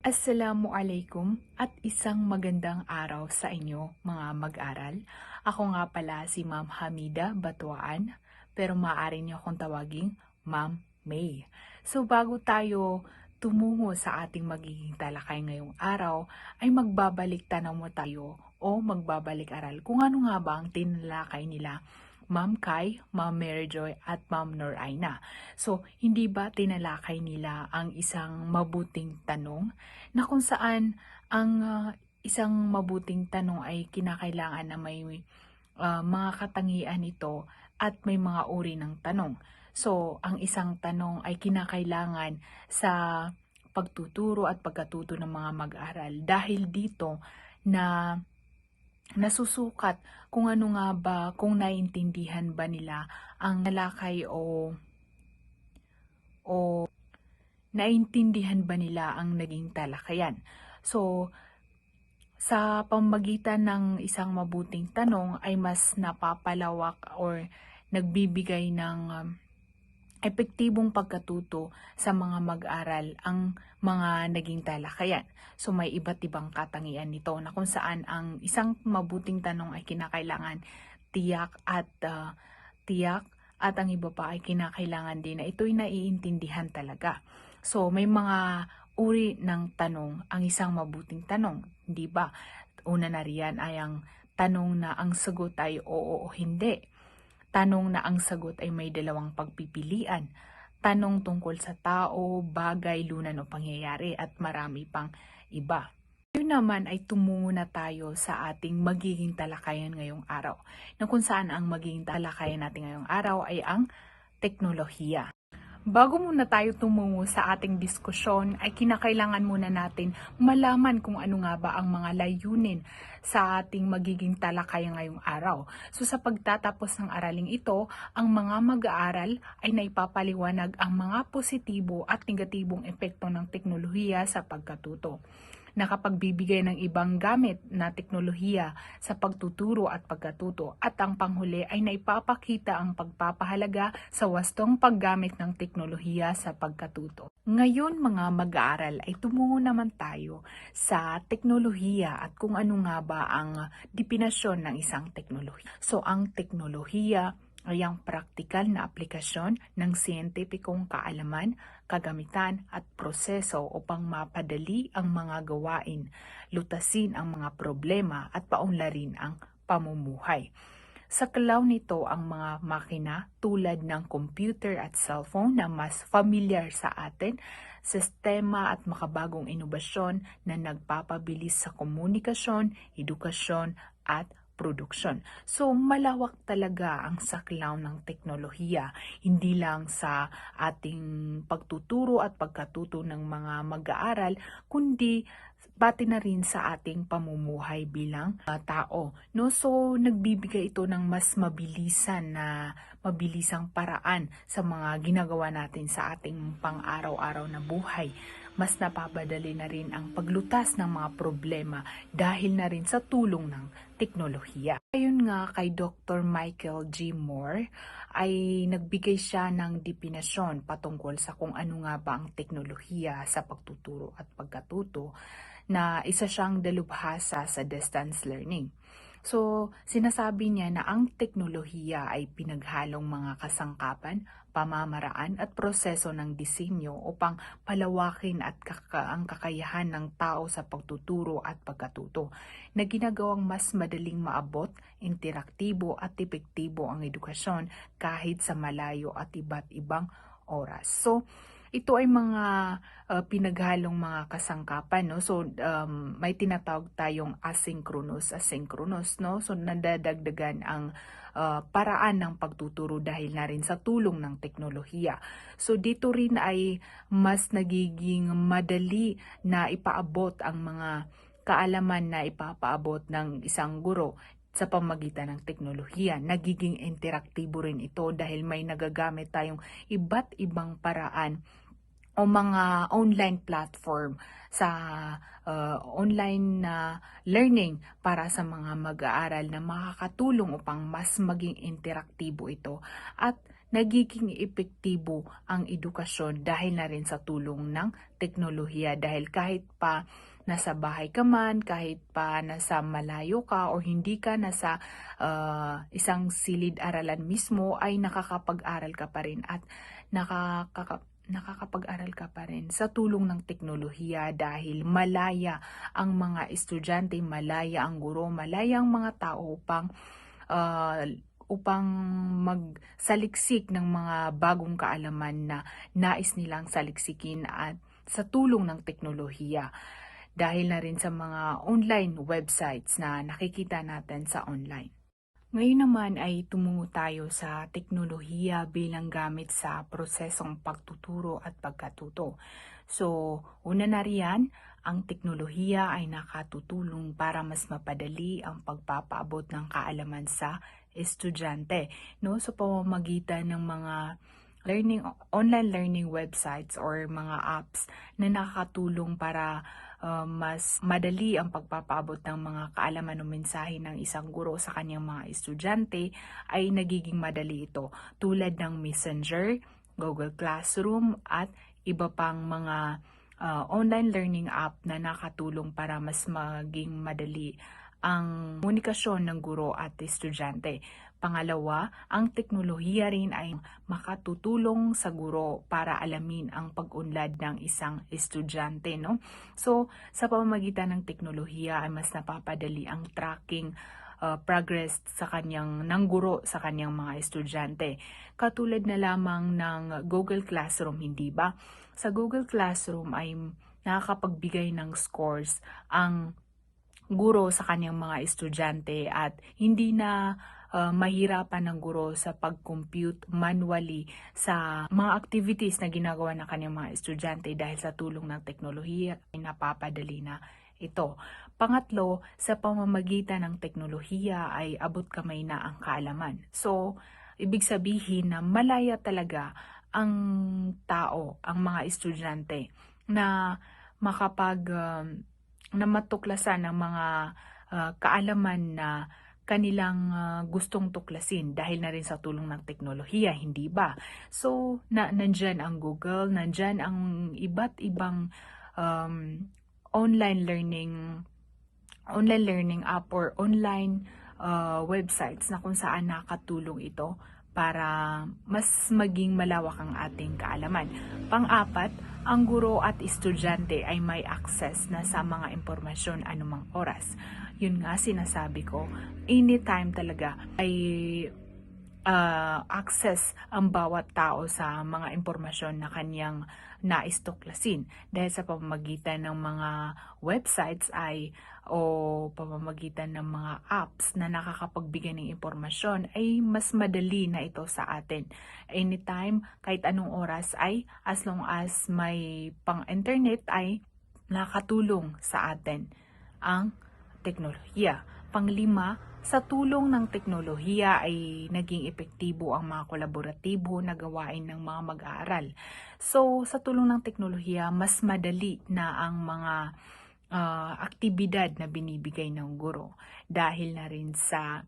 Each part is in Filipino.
Assalamualaikum at isang magandang araw sa inyo mga mag-aral. Ako nga pala si Ma'am Hamida Batuan, pero maaari niyo akong tawaging Ma'am May. So bago tayo tumungo sa ating magiging talakay ngayong araw, ay magbabalik tanaw mo tayo o magbabalik aral kung ano nga ba ang tinalakay nila Ma'am Kai, Ma'am Mary Joy at Ma'am Noraina. So, hindi ba tinalakay nila ang isang mabuting tanong na kung saan ang isang mabuting tanong ay kinakailangan na may mga katangian ito at may mga uri ng tanong. So, ang isang tanong ay kinakailangan sa pagtuturo at pagkatuto ng mga mag-aral dahil dito na nasusukat kung ano nga ba, kung naiintindihan ba nila ang talakay o naiintindihan ba nila ang naging talakayan. So, sa pamamagitan ng isang mabuting tanong ay mas napapalawak or nagbibigay ng epektibong pagkatuto sa mga mag-aral ang mga naging talakayan. So may iba't ibang katangian nito na kung saan ang isang mabuting tanong ay kinakailangan tiyak at ang iba pa ay kinakailangan din na ito'y naiintindihan talaga. So may mga uri ng tanong ang isang mabuting tanong, di ba? Una na riyan ay ang tanong na ang sagot ay oo o hindi. Tanong na ang sagot ay may dalawang pagpipilian. Tanong tungkol sa tao, bagay, lunan o pangyayari at marami pang iba. Yun naman ay tumungo na tayo sa ating magiging talakayan ngayong araw. Na kung saan ang magiging talakayan natin ngayong araw ay ang teknolohiya. Bago muna tayo tumungo sa ating diskusyon, ay kinakailangan muna natin malaman kung ano nga ba ang mga layunin sa ating magiging talakayan ngayong araw. So sa pagtatapos ng araling ito, ang mga mag-aaral ay naipapaliwanag ang mga positibo at negatibong epekto ng teknolohiya sa pagkatuto. Nakapagbibigay ng ibang gamit na teknolohiya sa pagtuturo at pagkatuto at ang panghuli ay naipapakita ang pagpapahalaga sa wastong paggamit ng teknolohiya sa pagkatuto. Ngayon mga mag-aaral ay tumungo naman tayo sa teknolohiya at kung ano nga ba ang definasyon ng isang teknolohiya. So ang teknolohiya ay ang praktikal na aplikasyon ng siyentipikong kaalaman, kagamitan at proseso upang mapadali ang mga gawain, lutasin ang mga problema at paunlarin ang pamumuhay. Sa kalaw nito ang mga makina tulad ng computer at cellphone na mas familiar sa atin, sistema at makabagong inobasyon na nagpapabilis sa komunikasyon, edukasyon at produksyon. So malawak talaga ang saklaw ng teknolohiya, hindi lang sa ating pagtuturo at pagkatuto ng mga mag-aaral, kundi pati na rin sa ating pamumuhay bilang tao. No? So nagbibigay ito ng mas mabilisang paraan sa mga ginagawa natin sa ating pang-araw-araw na buhay. Mas napapadali na rin ang paglutas ng mga problema dahil na rin sa tulong ng teknolohiya. Ayon nga kay Dr. Michael G. Moore ay nagbigay siya ng definasyon patungkol sa kung ano nga ba ang teknolohiya sa pagtuturo at pagkatuto na isa siyang dalubhasa sa distance learning. So, sinasabi niya na ang teknolohiya ay pinaghalong mga kasangkapan, pamamaraan at proseso ng disenyo upang palawakin at ang kakayahan ng tao sa pagtuturo at pagkatuto na ginagawang mas madaling maabot, interaktibo at epektibo ang edukasyon kahit sa malayo at iba't ibang oras. So, ito ay mga pinaghalong mga kasangkapan, no? So may tinatawag tayong asynchronous, no? So nadadagdagan ang paraan ng pagtuturo dahil na rin sa tulong ng teknolohiya. So dito rin ay mas nagiging madali na ipaabot ang mga kaalaman na ipapaabot ng isang guro sa pamagitan ng teknolohiya. Nagiging interaktibo rin ito dahil may nagagamit tayong iba't ibang paraan o mga online platform sa online na learning para sa mga mag-aaral na makakatulong upang mas maging interaktibo ito at nagiging epektibo ang edukasyon dahil na rin sa tulong ng teknolohiya. Dahil kahit pa nasa bahay ka man, kahit pa nasa malayo ka o hindi ka nasa isang silid-aralan mismo, ay nakakapag-aral ka pa rin at nakakapag-aral ka pa rin sa tulong ng teknolohiya dahil malaya ang mga estudyante, malaya ang guro, malaya ang mga tao ah, upang magsaliksik ng mga bagong kaalaman na nais nilang saliksikin at sa tulong ng teknolohiya. Dahil na rin sa mga online websites na nakikita natin sa online. Ngayon naman ay tumungo tayo sa teknolohiya bilang gamit sa prosesong pagtuturo at pagkatuto. So, una na riyan, ang teknolohiya ay nakatutulong para mas mapadali ang pagpapaabot ng kaalaman sa estudyante, no? Sa pamamagitan ng mga online learning websites or mga apps na nakakatulong para mas madali ang pagpapaabot ng mga kaalaman o mensahe ng isang guro sa kanyang mga estudyante, ay nagiging madali ito tulad ng Messenger, Google Classroom at iba pang mga online learning app na nakatulong para mas maging madali ang komunikasyon ng guro at estudyante. Pangalawa, ang teknolohiya rin ay makatutulong sa guro para alamin ang pag-unlad ng isang estudyante, no? So, sa pamamagitan ng teknolohiya ay mas napapadali ang tracking progress sa ng guro sa kanyang mga estudyante. Katulad na lamang ng Google Classroom, hindi ba? Sa Google Classroom ay nakakapagbigay ng scores ang guro sa kanyang mga estudyante at hindi na mahirapan ng guro sa pag-compute manually sa mga activities na ginagawa ng kanyang mga estudyante dahil sa tulong ng teknolohiya ay napapadali na ito. Pangatlo, sa pamamagitan ng teknolohiya ay abot kamay na ang kaalaman. So, ibig sabihin na malaya talaga ang tao, ang mga estudyante na na matuklasan ng mga kaalaman na kanilang gustong tuklasin dahil na rin sa tulong ng teknolohiya, hindi ba? So, nandyan ang Google, nandyan ang iba't ibang um, online learning app or online websites na kung saan nakatulong ito para mas maging malawak ang ating kaalaman. Pang-apat, ang guro at estudyante ay may access na sa mga impormasyon anumang oras. Yun nga sinasabi ko, anytime talaga ay access ang bawat tao sa mga impormasyon na kanyang nais tuklasin dahil sa pamamagitan ng mga websites o pamamagitan ng mga apps na nakakapagbigay ng impormasyon ay mas madali na ito sa atin. Anytime, kahit anong oras ay as long as may pang-internet ay nakatulong sa atin ang teknolohiya. Panglima, sa tulong ng teknolohiya ay naging epektibo ang mga kolaboratibo na gawain ng mga mag-aaral. So, sa tulong ng teknolohiya, mas madali na ang mga aktibidad na binibigay ng guro dahil na rin sa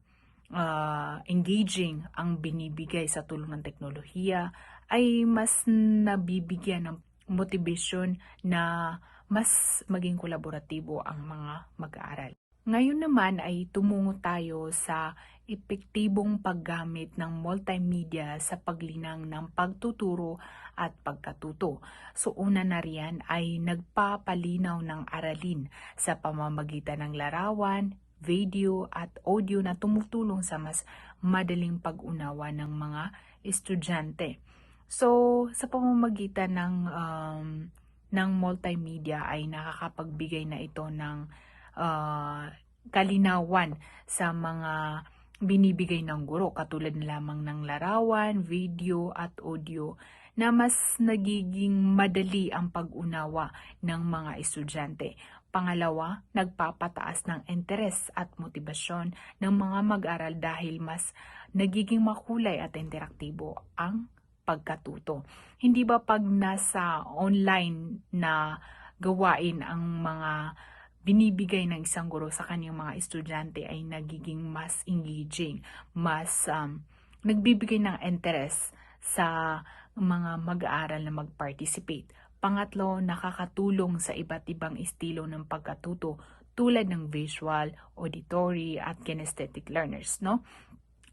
engaging ang binibigay sa tulong ng teknolohiya ay mas nabibigyan ng motivation na mas maging kolaboratibo ang mga mag-aaral. Ngayon naman ay tumungo tayo sa epektibong paggamit ng multimedia sa paglinang ng pagtuturo at pagkatuto. So una na riyan ay nagpapalinaw ng aralin sa pamamagitan ng larawan, video at audio na tumutulong sa mas madaling pag-unawa ng mga estudyante. So sa pamamagitan ng multimedia ay nakakapagbigay na ito ng kalinawan sa mga binibigay ng guro katulad lamang ng larawan, video at audio na mas nagiging madali ang pag-unawa ng mga estudyante. Pangalawa, nagpapataas ng interes at motibasyon ng mga mag-aral dahil mas nagiging makulay at interaktibo ang pagkatuto. Hindi ba pag nasa online na gawain ang mga binibigay ng isang guro sa kanyang mga estudyante ay nagiging mas engaging, mas nagbibigay ng interest sa mga mag-aaral na mag-participate. Pangatlo, nakakatulong sa iba't ibang estilo ng pagkatuto tulad ng visual, auditory, at kinesthetic learners, no?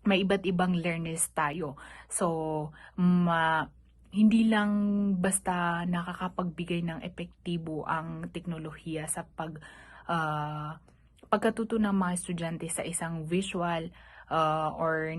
May iba't ibang learners tayo. So, hindi lang basta nakakapagbigay ng epektibo ang teknolohiya sa pagkatuto ng mga estudyante sa isang visual or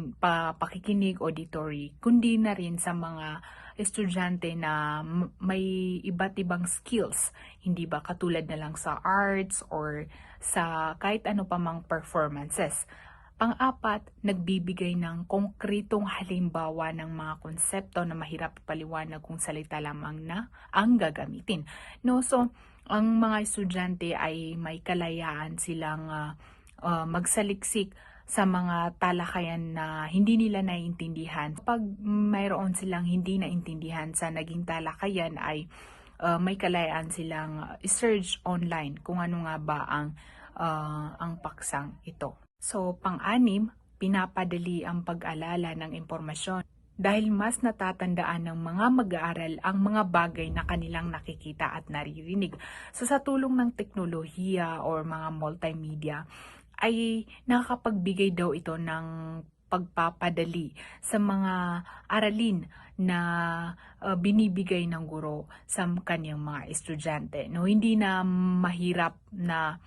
pakikinig auditory, kundi na rin sa mga estudyante na may iba't ibang skills, hindi ba katulad na lang sa arts or sa kahit ano pa mang performances. Pang-apat, nagbibigay ng konkretong halimbawa ng mga konsepto na mahirap ipaliwanag kung salita lamang na ang gagamitin. No, so ang mga estudyante ay may kalayaan silang magsaliksik sa mga talakayan na hindi nila naiintindihan. Pag mayroon silang hindi naintindihan sa naging talakayan ay may kalayaan silang search online kung ano nga ba ang paksang ito. So, pang-anim, pinapadali ang pag-alala ng impormasyon dahil mas natatandaan ng mga mag-aaral ang mga bagay na kanilang nakikita at naririnig. So, sa tulong ng teknolohiya or mga multimedia, ay nakakapagbigay daw ito ng pagpapadali sa mga aralin na binibigay ng guro sa kanyang mga estudyante. No, hindi na mahirap na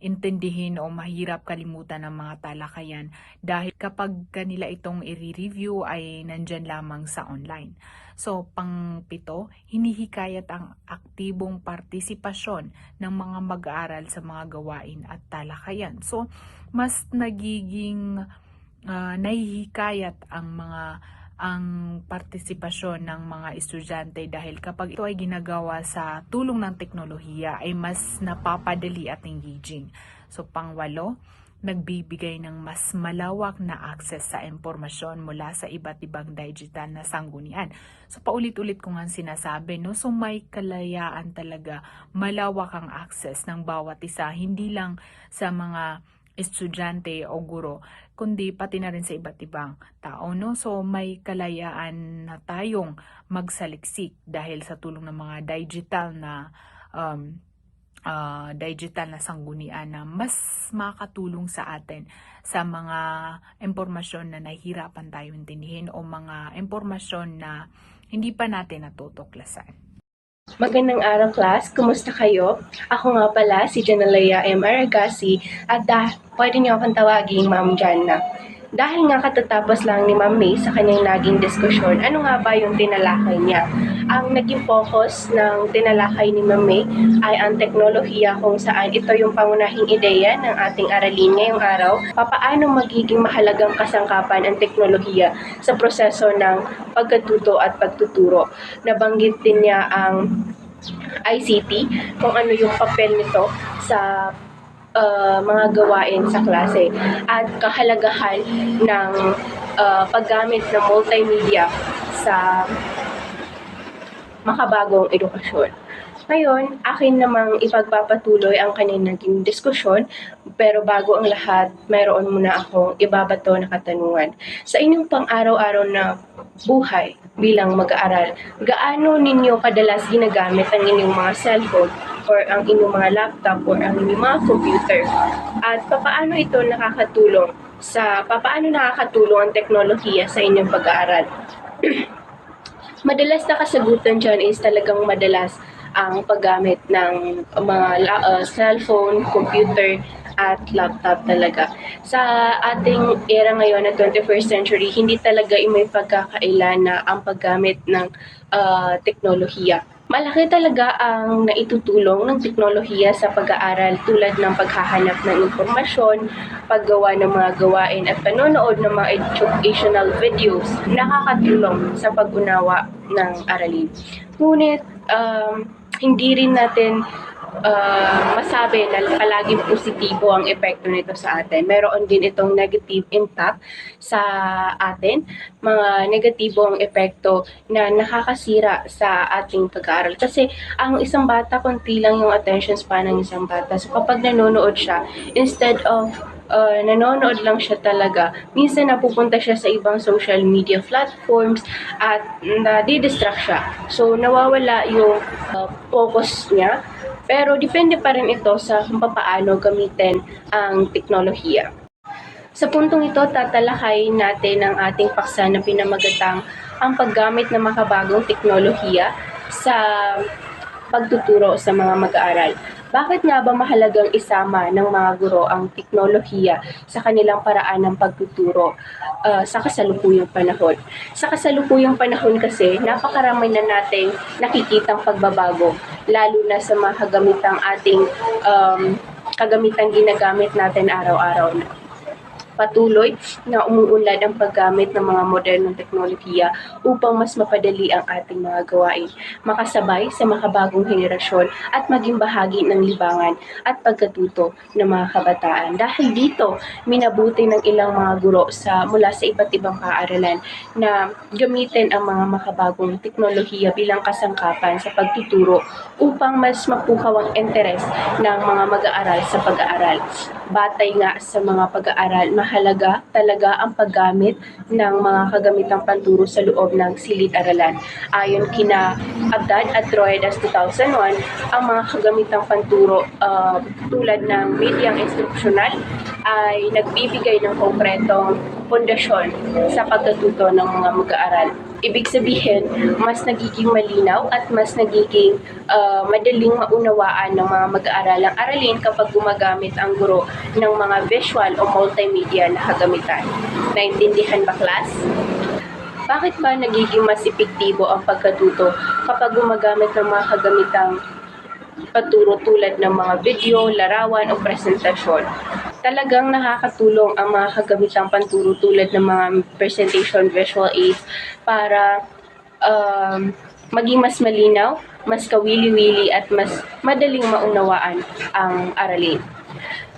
intindihin o mahirap kalimutan ng mga talakayan dahil kapag kanila itong i-review ay nandyan lamang sa online. So, pang-pito, hinihikayat ang aktibong partisipasyon ng mga mag-aaral sa mga gawain at talakayan. So, mas nagiging nahihikayat ang partisipasyon ng mga estudyante dahil kapag ito ay ginagawa sa tulong ng teknolohiya ay mas napapadali at engaging. So, pang-walo, nagbibigay ng mas malawak na access sa impormasyon mula sa iba't ibang digital na sanggunian. So, paulit-ulit ko nga sinasabi, no? So, may kalayaan talaga, malawak ang access ng bawat isa, hindi lang sa mga estudyante o guro, kundi pati na rin sa iba't ibang tao, no? So, may kalayaan na tayong magsaliksik dahil sa tulong ng mga digital na sanggunian na mas makakatulong sa atin sa mga impormasyon na nahihirapan tayo intindihin o mga impormasyon na hindi pa natin natutuklasan. Magandang araw, class. Kumusta kayo? Ako nga pala si Janalea M. Aragasi at pwede niyo akong tawaging Ma'am Janna. Dahil nga katatapos lang ni Ma'am May sa kanyang naging diskusyon, ano nga ba yung tinalakay niya? Ang naging focus ng tinalakay ni Ma'am May ay ang teknolohiya kung saan ito yung pangunahing ideya ng ating aralin ngayong araw. Papaano magiging mahalagang kasangkapan ang teknolohiya sa proseso ng pagkatuto at pagtuturo. Nabanggit din niya ang ICT, kung ano yung papel nito sa mga gawain sa klase at kahalagahan ng paggamit ng multimedia sa makabagong edukasyon. Ngayon, akin namang ipagpapatuloy ang kanyang naging diskusyon, pero bago ang lahat, mayroon muna akong ibabato na katanungan. Sa inyong pang-araw-araw na buhay bilang mag-aaral, gaano ninyo kadalas ginagamit ang inyong mga cellphone or ang inyong mga laptop or ang inyong mga computer? At paano nakakatulong ang teknolohiya sa inyong pag-aaral? Madalas na kasagutan dyan is talagang madalas ang paggamit ng mga cellphone, computer, at laptop talaga. Sa ating era ngayon na 21st century, hindi talaga may pagkakailan na ang paggamit ng teknolohiya. Malaki talaga ang naitutulong ng teknolohiya sa pag-aaral tulad ng paghahanap ng impormasyon, paggawa ng mga gawain at panonood ng mga educational videos. Nakakatulong sa pag-unawa ng aralin. Ngunit, hindi rin natin masabi na palaging positibo ang epekto nito sa atin. Meron din itong negative impact sa atin, mga negatibong epekto na nakakasira sa ating pag-aaral. Kasi ang isang bata, konti lang yung attention span ng isang bata. So kapag nanonood siya, instead of nanonood lang siya talaga. Minsan napupunta siya sa ibang social media platforms at nadidistract siya. So, nawawala yung focus niya. Pero depende pa rin ito sa kung paano gamitin ang teknolohiya. Sa puntong ito, tatalakayin natin ang ating paksa na pinamagatang ang paggamit ng makabagong teknolohiya sa pagtuturo sa mga mag-aaral. Bakit nga ba mahalagang isama ng mga guro ang teknolohiya sa kanilang paraan ng pagtuturo sa kasalukuyang panahon? Sa kasalukuyang panahon kasi, napakarami na nating nakikitang pagbabago, lalo na sa mga kagamitang ginagamit natin araw-araw. Patuloy na umuunlad ang paggamit ng mga modernong teknolohiya upang mas mapadali ang ating mga gawain, makasabay sa makabagong henerasyon at maging bahagi ng libangan at pagkatuto ng mga kabataan. Dahil dito, minabuti ng ilang mga guro mula sa iba't ibang paaralan na gamitin ang mga makabagong teknolohiya bilang kasangkapan sa pagtuturo upang mas mapukaw ang interes ng mga mag-aaral sa pag-aaral. Batay nga sa mga pag-aaral, mahalaga talaga ang paggamit ng mga kagamitang panturo sa loob ng silid-aralan. Ayon kina Abdad at Roedas 2001, ang mga kagamitang panturo tulad ng medyang instruksyonal ay nagbibigay ng konkretong pundasyon sa pagkatuto ng mga mag-aaral. Ibig sabihin, mas nagiging malinaw at mas nagiging madaling maunawaan ng mga mag-aaral ang aralin kapag gumagamit ang guro ng mga visual o multimedia na kagamitan. Naintindihan ba, class? Bakit ba nagiging mas epektibo ang pagkatuto kapag gumagamit ng mga kagamitang paturo tulad ng mga video, larawan o presentasyon? Talagang nakakatulong ang mga kagamitang panturo tulad ng mga presentation visual aids para maging mas malinaw, mas kawili-wili at mas madaling maunawaan ang aralin.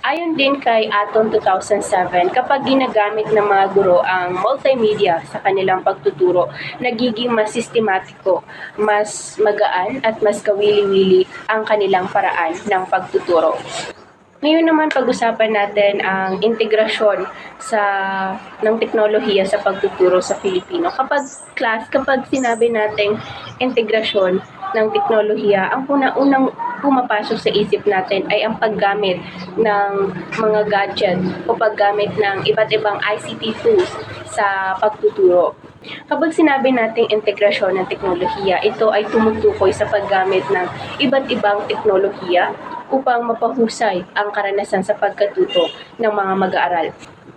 Ayon din kay Aton 2007, kapag ginagamit ng mga guro ang multimedia sa kanilang pagtuturo, nagiging mas sistematiko, mas magaan at mas kawili-wili ang kanilang paraan ng pagtuturo. Ngayon naman pag-usapan natin ang integrasyon ng teknolohiya sa pagtuturo sa Filipino. Kapag sinabi nating integrasyon ng teknolohiya, ang unang pumapasok sa isip natin ay ang paggamit ng mga gadget o paggamit ng iba't ibang ICT tools sa pagtuturo. Kapag sinabi nating integrasyon ng teknolohiya, ito ay tumutukoy sa paggamit ng iba't ibang teknolohiya upang mapahusay ang karanasan sa pagkatuto ng mga mag-aaral.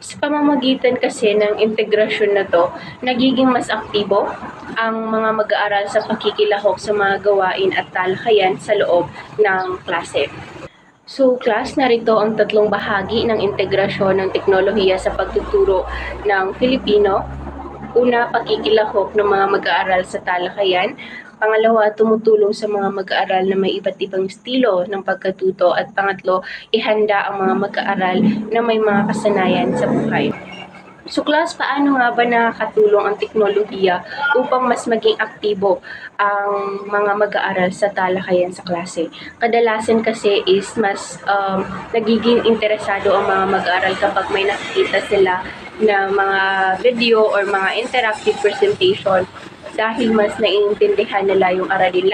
Sa pamamagitan kasi ng integrasyon na to, nagiging mas aktibo ang mga mag-aaral sa pakikilahok sa mga gawain at talakayan sa loob ng klase. So, class, narito ang tatlong bahagi ng integrasyon ng teknolohiya sa pagtuturo ng Filipino. Una, pakikilahok ng mga mag-aaral sa talakayan. Pangalawa, tumutulong sa mga mag-aaral na may iba't ibang estilo ng pagkatuto. At pangatlo, ihanda ang mga mag-aaral na may mga kasanayan sa buhay. So class, paano nga ba nakakatulong ang teknolohiya upang mas maging aktibo ang mga mag-aaral sa talakayan sa klase? Kadalasan kasi is mas nagiging interesado ang mga mag-aaral kapag may nakikita sila na mga video or mga interactive presentation dahil mas naiintindihan nila yung aralin,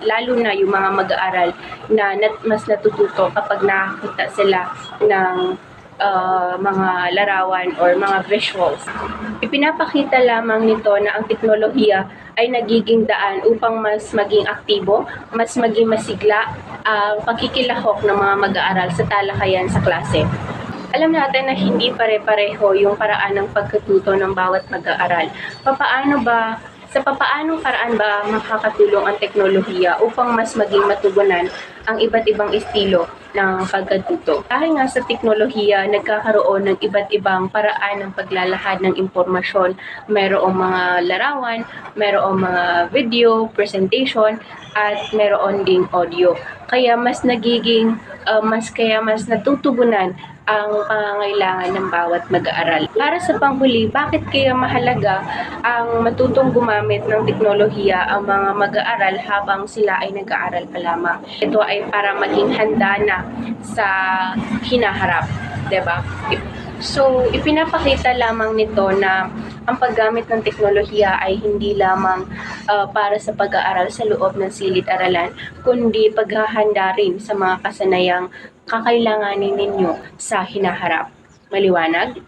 lalo na yung mga mag-aaral na mas natututo kapag nakakita sila ng mga larawan or mga visuals. Ipinapakita lamang nito na ang teknolohiya ay nagiging daan upang mas maging aktibo, mas maging masigla ang pakikilahok ng mga mag-aaral sa talakayan sa klase. Alam natin na hindi pare-pareho yung paraan ng pagkatuto ng bawat mag-aaral. Sa papaanong paraan ba makakatulong ang teknolohiya upang mas maging matugunan ang iba't ibang estilo ng pagkatuto? Dahil nga sa teknolohiya, nagkakaroon ng iba't ibang paraan ng paglalahad ng impormasyon. Mayroong mga larawan, mayroong mga video, presentation, at mayroon ding audio. Kaya mas natutugunan ang pangangailangan ng bawat mag-aaral. Para sa panghuli, bakit kaya mahalaga ang matutong gumamit ng teknolohiya ang mga mag-aaral habang sila ay nag-aaral pa lamang? Ito ay para maging handa na sa hinaharap. 'di ba? So, ipinapakita lamang nito na ang paggamit ng teknolohiya ay hindi lamang para sa pag-aaral sa loob ng silid-aralan, kundi paghahanda rin sa mga kasanayang kakailanganin ninyo sa hinaharap. Maliwanag?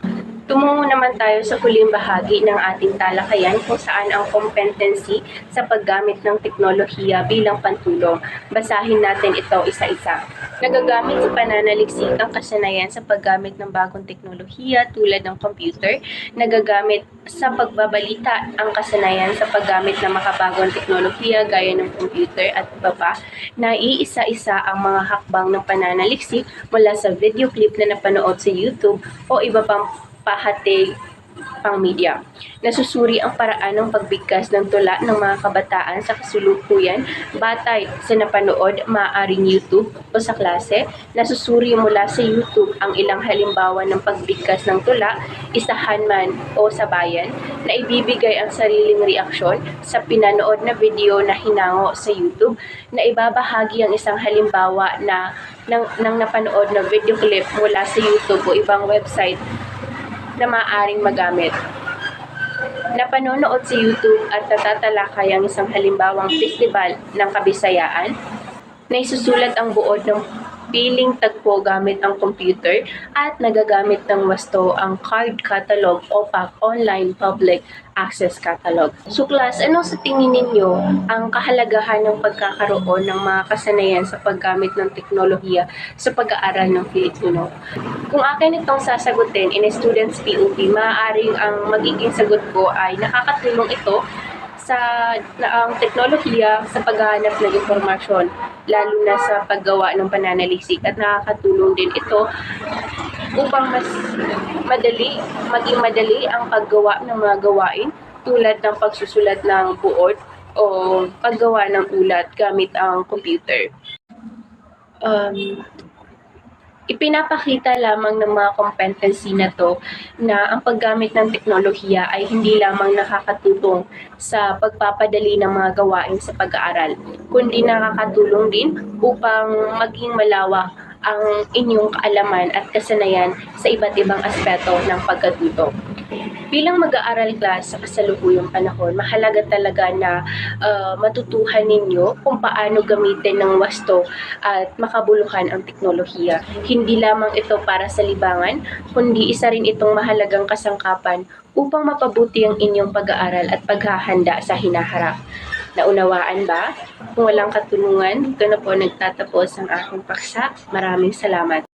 Tumungo naman tayo sa huling bahagi ng ating talakayan kung saan ang competency sa paggamit ng teknolohiya bilang pantulong. Basahin natin ito isa-isa. Nagagamit sa pananaliksik ang kasanayan sa paggamit ng bagong teknolohiya tulad ng computer. Nagagamit sa pagbabalita ang kasanayan sa paggamit ng makabagong teknolohiya gaya ng computer at iba pa. Naiisa-isa ang mga hakbang ng pananaliksik mula sa video clip na napanood sa YouTube o iba pang pahatig pang media. Nasusuri ang paraan ng pagbigkas ng tula ng mga kabataan sa kasalukuyan batay sa napanood maaaring YouTube o sa klase. Nasusuri mula sa YouTube ang ilang halimbawa ng pagbigkas ng tula, isahan man o sa bayan, na ibibigay ang sariling reaksyon sa pinanood na video na hinango sa YouTube, na ibabahagi ang isang halimbawa ng napanood na video clip mula sa YouTube o ibang website na maaaring magamit. Napanonood sa YouTube at natatalakay ang isang halimbawang festival ng Kabisayaan na isusulat ang buod ng piling tagpo gamit ang computer at nagagamit ng wasto ang card catalog o online public access catalog. So class, ano sa tingin ninyo ang kahalagahan ng pagkakaroon ng mga kasanayan sa paggamit ng teknolohiya sa pag-aaral ng Filipino? Kung akin itong sasagutin in a student's POV, maaaring ang magiging sagot ko ay nakakatulong ito ang teknolohiya sa paghahanap ng impormasyon, lalo na sa paggawa ng pananaliksik, at nakakatulong din ito upang maging madali ang paggawa ng mga gawain tulad ng pagsusulat ng buod o paggawa ng ulat gamit ang computer. Ipinapakita lamang ng mga competency na to na ang paggamit ng teknolohiya ay hindi lamang nakakatulong sa pagpapadali ng mga gawain sa pag-aaral, kundi nakakatulong din upang maging malawak ang inyong kaalaman at kasanayan sa iba't ibang aspeto ng pagkatuto. Bilang mag-aaral class sa kasalukuyang panahon, mahalaga talaga na matutuhan ninyo kung paano gamitin ng wasto at makabuluhan ang teknolohiya. Hindi lamang ito para sa libangan, kundi isa rin itong mahalagang kasangkapan upang mapabuti ang inyong pag-aaral at paghahanda sa hinaharap. Naunawaan ba? Kung walang katulungan, dito na po nagtatapos ang aking paksa. Maraming salamat.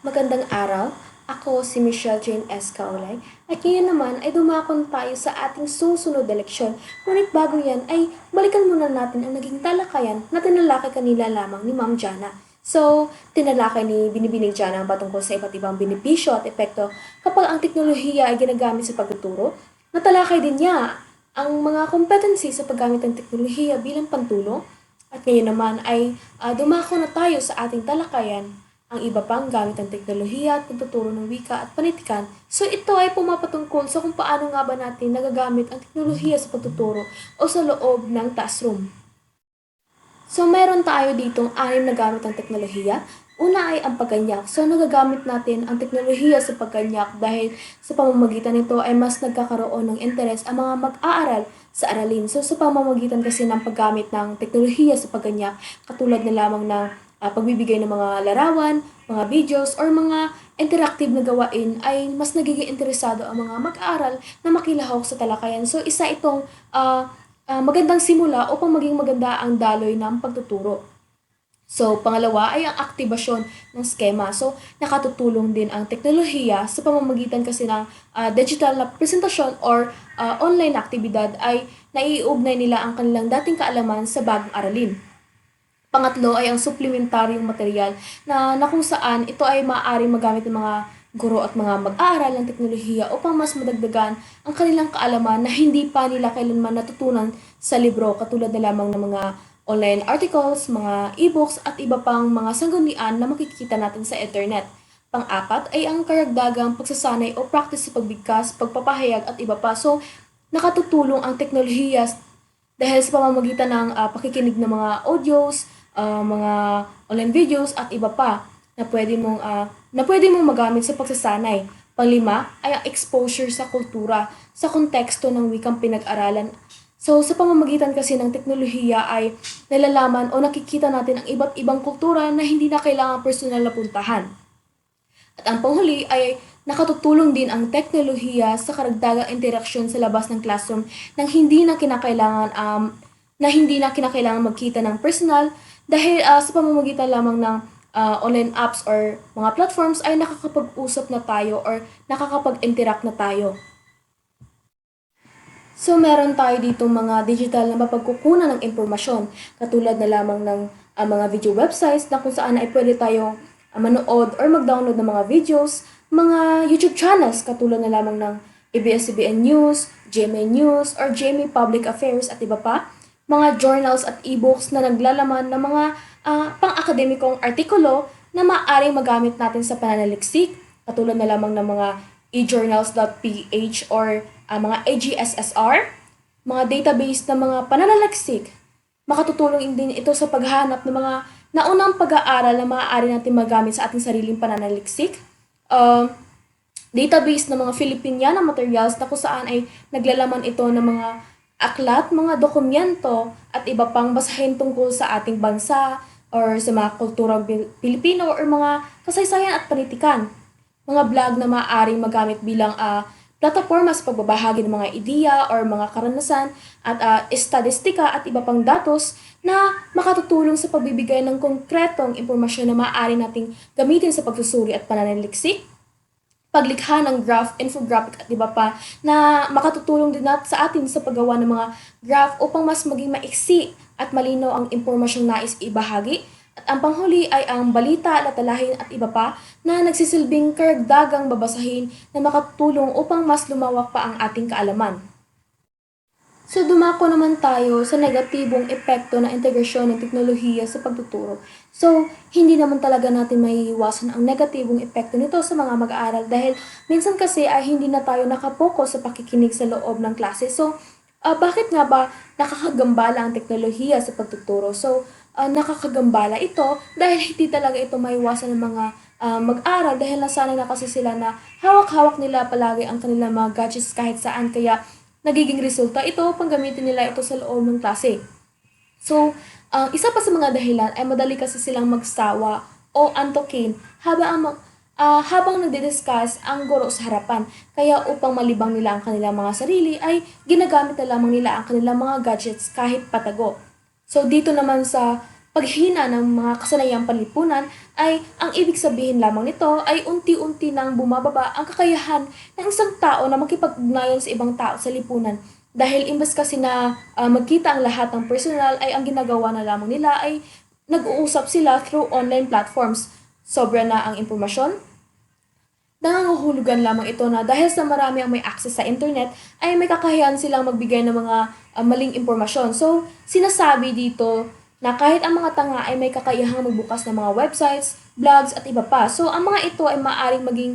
Magandang araw. Ako si Michelle Jane S. Kaulay at ngayon naman ay dumakon tayo sa ating susunod na leksyon. Ngunit bago yan ay balikan muna natin ang naging talakayan na tinalakay kanila lamang ni Ma'am Jana. So, tinalakay ni Binibining Jana ang patungkol sa iba't ibang benepisyo at epekto kapag ang teknolohiya ay ginagamit sa pagtuturo. Natalakay din niya ang mga competency sa paggamit ng teknolohiya bilang pantulong. At ngayon naman ay dumako na tayo sa ating talakayan ang iba pang gamit ng teknolohiya at pagtuturo ng wika at panitikan. So ito ay pumapatungkol sa kung paano nga ba natin nagagamit ang teknolohiya sa pagtuturo o sa loob ng classroom. So meron tayo ditong 6 na gamit ng teknolohiya. Una ay ang pagganyak. So nagagamit natin ang teknolohiya sa pagganyak dahil sa pamamagitan nito ay mas nagkakaroon ng interes ang mga mag-aaral sa aralin. So sa pamamagitan kasi ng paggamit ng teknolohiya sa pagganyak, katulad na lamang ng pagbibigay ng mga larawan, mga videos, or mga interactive na gawain ay mas nagiging interesado ang mga mag-aaral na makilahok sa talakayan. So isa itong magandang simula upang maging maganda ang daloy ng pagtuturo. So, pangalawa ay ang aktibasyon ng skema. So, nakatutulong din ang teknolohiya sa pamamagitan kasi ng digital na presentasyon or online aktibidad ay naiugnay nila ang kanilang dating kaalaman sa bagong aralin. Pangatlo ay ang supplementaryong material na kung saan ito ay maaaring magamit ng mga guro at mga mag-aaral ng teknolohiya upang mas madagdagan ang kanilang kaalaman na hindi pa nila kailanman natutunan sa libro, katulad na lamang ng mga online articles, mga e-books at iba pang mga sanggunian na makikita natin sa internet. Pang-apat ay ang karagdagang pagsasanay o practice sa pagbigkas, pagpapahayag at iba pa. So, nakatutulong ang teknolohiya dahil sa pamamagitan ng pakikinig ng mga audios, mga online videos at iba pa. na pwede mong magamit sa pagsasanay. Panglima ay ang exposure sa kultura, sa konteksto ng wikang pinag-aralan. So, sa pamamagitan kasi ng teknolohiya ay nalalaman o nakikita natin ang iba't ibang kultura na hindi na kailangan personal na puntahan. At ang panghuli ay nakatutulong din ang teknolohiya sa karagdagang interaksyon sa labas ng classroom nang hindi na kinakailangan magkita ng personal dahil sa pamamagitan lamang ng online apps or mga platforms ay nakakapag-usap na tayo or nakakapag-interact na tayo. So, meron tayo dito mga digital na mapagkukunan ng impormasyon, katulad na lamang ng mga video websites na kung saan ay pwede tayong manood or mag-download ng mga videos, mga YouTube channels katulad na lamang ng ABS-CBN News, GMA News, or GMA Public Affairs at iba pa, mga journals at e-books na naglalaman ng mga pang-akademikong artikulo na maaaring magamit natin sa pananaliksik, katulad na lamang ng mga ejournals.ph or mga AGSSR, mga database ng mga pananaliksik. Makatutulong din ito sa paghanap ng mga naunang pag-aaral na maaari natin magamit sa ating sariling pananaliksik. Database ng mga Filipiniana materials na kung saan ay naglalaman ito ng mga aklat, mga dokumento at iba pang basahin tungkol sa ating bansa or sa mga kulturang Pilipino or mga kasaysayan at panitikan. Mga blog na maaaring magamit bilang plataforma sa pagbabahagi ng mga ideya or mga karanasan at estadistika at iba pang datos na makatutulong sa pagbibigay ng konkretong impormasyon na maaari nating gamitin sa pagsusuri at pananaliksik, paglikha ng graph, infographic at iba pa na makatutulong din sa atin sa paggawa ng mga graph upang mas maging maiksi at malinaw ang impormasyong nais ibahagi. At ang panghuli ay ang balita, latalahin at iba pa na nagsisilbing karagdagang babasahin na makatulong upang mas lumawak pa ang ating kaalaman. So dumako naman tayo sa negatibong epekto ng integrasyon ng teknolohiya sa pagtuturo. So hindi naman talaga natin maiiwasan ang negatibong epekto nito sa mga mag-aaral dahil minsan kasi ay hindi na tayo nakapokus sa pakikinig sa loob ng klase. So bakit nga ba nakakagambala ang teknolohiya sa pagtuturo? So nakakagambala ito dahil hindi talaga ito maiwasan ng mga mag-aral dahil nasanay na kasi sila na hawak-hawak nila palagi ang kanilang mga gadgets kahit saan kaya nagiging resulta ito pang gamitin nila ito sa loob ng klase. So, isa pa sa mga dahilan ay madali kasi silang magsawa o antukin habang nagdi-discuss ang guro sa harapan. Kaya upang malibang nila ang kanilang mga sarili ay ginagamit na lamang nila ang kanilang mga gadgets kahit patago. So dito naman sa paghina ng mga kasanayang panlipunan ay ang ibig sabihin lamang nito ay unti-unti nang bumababa ang kakayahan ng isang tao na makipag-ugnayan sa ibang tao sa lipunan. Dahil imbes kasi na magkita ang lahat ng personal ay ang ginagawa na lamang nila ay nag-uusap sila through online platforms. Sobra na ang impormasyon. Nanganguhulugan lamang ito na dahil sa marami ang may access sa internet ay may kakayahan silang magbigay ng mga maling impormasyon. So, sinasabi dito na kahit ang mga tanga ay may kakayahang magbukas ng mga websites, blogs at iba pa. So, ang mga ito ay maaaring maging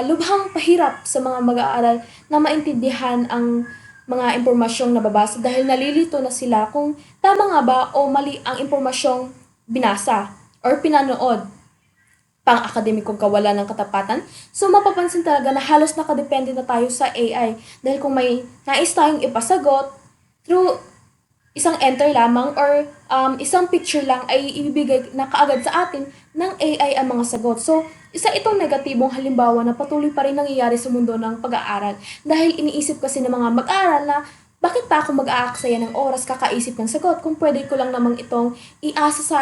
lubhang pahirap sa mga mag-aaral na maintindihan ang mga impormasyong nababasa dahil nalilito na sila kung tama nga ba o mali ang impormasyong binasa or pinanood. Pang-akademikong kawalan ng katapatan. So, mapapansin talaga na halos nakadepende na tayo sa AI dahil kung may nais tayong ipasagot through isang enter lamang or isang picture lang ay ibibigay na kaagad sa atin ng AI ang mga sagot. So, isa itong negatibong halimbawa na patuloy pa rin nangyayari sa mundo ng pag-aaral dahil iniisip kasi ng mga mag-aaral na bakit pa ako mag-aaksaya ng oras kakaisip ng sagot kung pwede ko lang namang itong iasa sa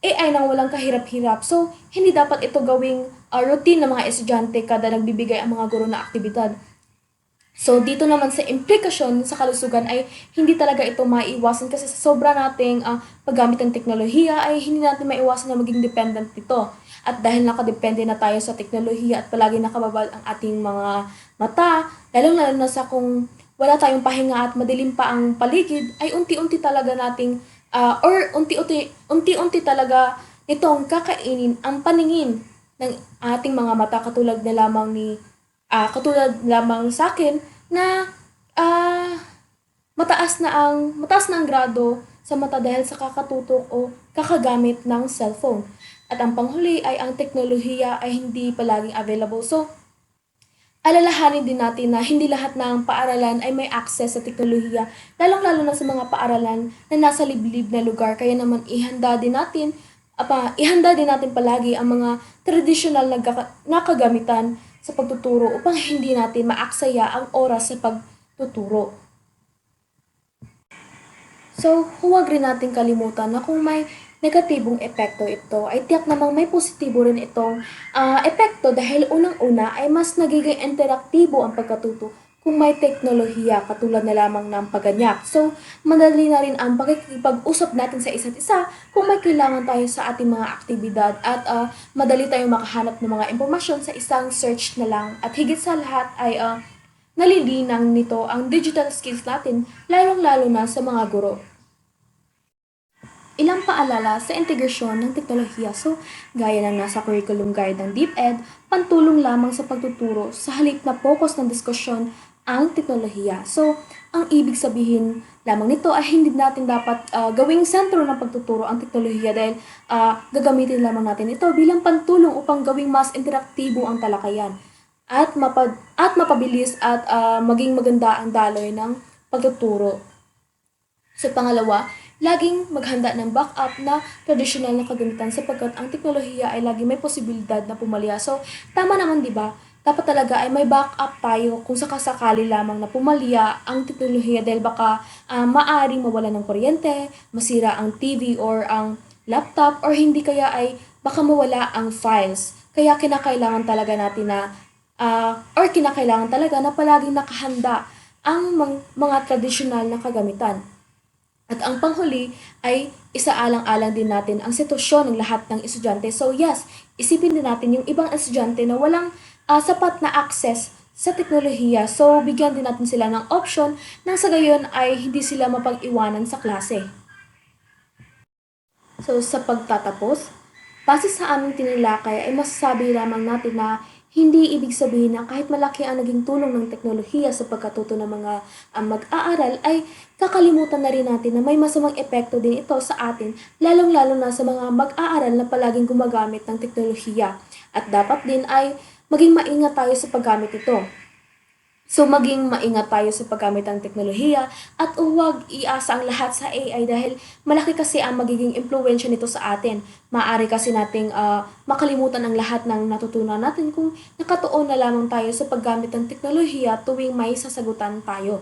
AI nang walang kahirap-hirap. So, hindi dapat ito gawing routine ng mga estudyante kada nagbibigay ang mga guro na aktibidad. So, dito naman sa implikasyon sa kalusugan ay hindi talaga ito maiiwasan kasi sa sobra nating paggamit ng teknolohiya ay hindi natin maiwasan na maging dependent nito. At dahil nakadepende na tayo sa teknolohiya at palagi nakababal ang ating mga mata, lalong-lalo na sa kung wala tayong pahinga at madilim pa ang paligid, ay unti-unti talaga nating unti-unti talaga nitong kakainin ang paningin ng ating mga mata katulad lamang sa akin na mataas na ang grado sa mata dahil sa kakatutok o kakagamit ng cellphone. At ang panghuli ay ang teknolohiya ay hindi palaging available. So, alalahanin din natin na hindi lahat ng paaralan ay may access sa teknolohiya, lalong-lalo na sa mga paaralan na nasa liblib na lugar. Kaya naman ihanda din natin palagi ang mga tradisyonal na kagamitan sa pagtuturo upang hindi natin maaksaya ang oras sa pagtuturo. So, huwag rin natin kalimutan na kung may negatibong epekto ito, ay tiyak namang may positibo rin itong epekto dahil unang-una ay mas nagiging interaktibo ang pagkatuto kung may teknolohiya katulad na lamang ng pagganyak. So, madali na rin ang pakikipag-usap natin sa isa't isa kung may kailangan tayo sa ating mga aktibidad at madali tayong makahanap ng mga impormasyon sa isang search na lang. At higit sa lahat ay nalilinang nito ang digital skills natin, lalong-lalo na sa mga guro. Ilang paalala sa integrasyon ng teknolohiya. So, gaya ng nasa curriculum guide ng DepEd, pantulong lamang sa pagtuturo sa halip na focus ng diskusyon ang teknolohiya. So, ang ibig sabihin lamang nito ay hindi natin dapat gawing sentro ng pagtuturo ang teknolohiya dahil gagamitin lamang natin ito bilang pantulong upang gawing mas interaktibo ang talakayan at mapabilis at maging maganda ang daloy ng pagtuturo. Sa pangalawa, laging maghanda ng backup na tradisyonal na kagamitan sapagkat ang teknolohiya ay lagi may posibilidad na pumalya. So, tama naman 'di ba? Dapat talaga ay may backup tayo kung sakasakali lamang na pumalya ang teknolohiya dahil baka maaring mawala ng kuryente, masira ang TV or ang laptop or hindi kaya ay baka mawala ang files. Kaya kinakailangan talaga na palaging nakahanda ang mga tradisyonal na kagamitan. At ang panghuli ay isaalang-alang din natin ang sitwasyon ng lahat ng estudyante. So yes, isipin din natin yung ibang estudyante na walang sapat na access sa teknolohiya. So bigyan din natin sila ng option nang sa gayon ay hindi sila mapag-iwanan sa klase. So sa pagtatapos, base sa aming tinilakay ay masasabi lamang natin na hindi ibig sabihin na kahit malaki ang naging tulong ng teknolohiya sa pagkatuto ng mga mag-aaral ay kakalimutan na rin natin na may masamang epekto din ito sa atin, lalong-lalo na sa mga mag-aaral na palaging gumagamit ng teknolohiya. At dapat din ay maging maingat tayo sa paggamit ito. So maging maingat tayo sa paggamit ng teknolohiya at huwag iasa ang lahat sa AI dahil malaki kasi ang magiging impluwensya nito sa atin. Maaari kasi nating makalimutan ang lahat ng natutunan natin kung nakatuon na lamang tayo sa paggamit ng teknolohiya tuwing may sasagutan tayo.